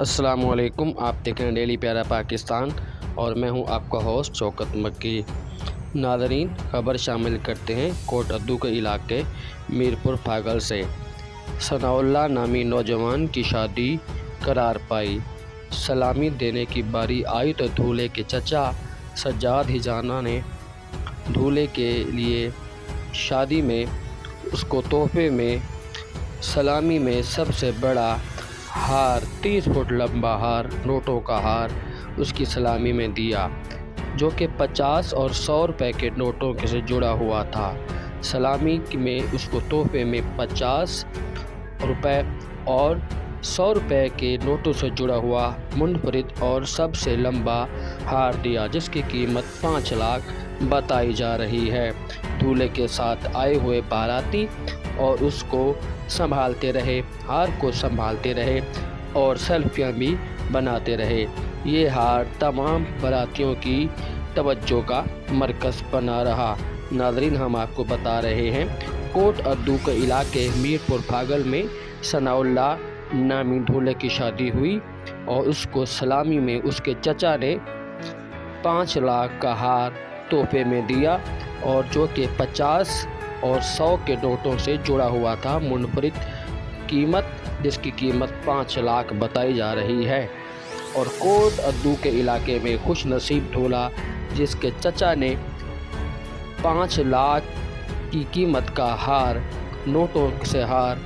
السلام علیکم، آپ دیکھ رہے ہیں ڈیلی پیارا پاکستان اور میں ہوں آپ کا ہوسٹ شوکت مکی۔ ناظرین، خبر شامل کرتے ہیں کوٹ ادو کے علاقے میرپور پھاگل سے۔ ثناء اللہ نامی نوجوان کی شادی قرار پائی، سلامی دینے کی باری آئی تو دولہے کے چچا سجاد ہجانہ نے دولہے کے لیے شادی میں اس کو تحفے میں سلامی میں سب سے بڑا ہار 30 فٹ لمبا ہار، نوٹوں کا ہار اس کی سلامی میں دیا، جو کہ 50 اور 100 روپے کے نوٹوں سے جڑا ہوا تھا۔ سلامی میں اس کو تحفے میں 50 روپے اور 100 روپے کے نوٹوں سے جڑا ہوا منفرد اور سب سے لمبا ہار دیا، جس کی قیمت 5 لاکھ بتائی جا رہی ہے۔ دولہے کے ساتھ آئے ہوئے باراتی اور اس کو سنبھالتے رہے، ہار کو سنبھالتے رہے اور سیلفیاں بھی بناتے رہے۔ یہ ہار تمام باراتیوں کی توجہ کا مرکز بنا رہا۔ ناظرین، ہم آپ کو بتا رہے ہیں کوٹ ادو کے علاقے میرپور پھاگل میں ثناء اللہ نامی دولہے کی شادی ہوئی اور اس کو سلامی میں اس کے چچا نے 5 لاکھ کا ہار تحفے میں دیا، اور جو کہ 50 اور 100 کے نوٹوں سے جڑا ہوا تھا منفرد قیمت، جس کی قیمت 5 لاکھ بتائی جا رہی ہے۔ اور کوٹ ادو کے علاقے میں خوش نصیب دولہا جس کے چچا نے 5 لاکھ کی قیمت کا ہار، نوٹوں سے ہار،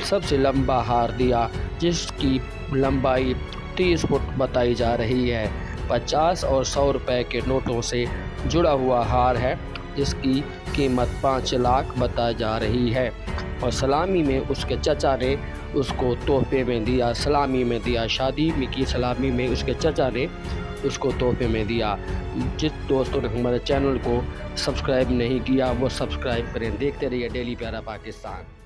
سب سے لمبا ہار دیا، جس کی لمبائی 30 فٹ بتائی جا رہی ہے۔ 50 اور 100 روپے کے نوٹوں سے جڑا ہوا ہار ہے، جس کی قیمت 5 لاکھ بتائی جا رہی ہے۔ اور سلامی میں اس کے چچا نے اس کو تحفے میں دیا، سلامی میں دیا، شادی کی سلامی میں اس کے چچا نے اس کو تحفے میں دیا۔ جس دوستوں نے ہمارے چینل کو سبسکرائب نہیں کیا وہ سبسکرائب کریں۔ دیکھتے رہیے ڈیلی پیارا پاکستان۔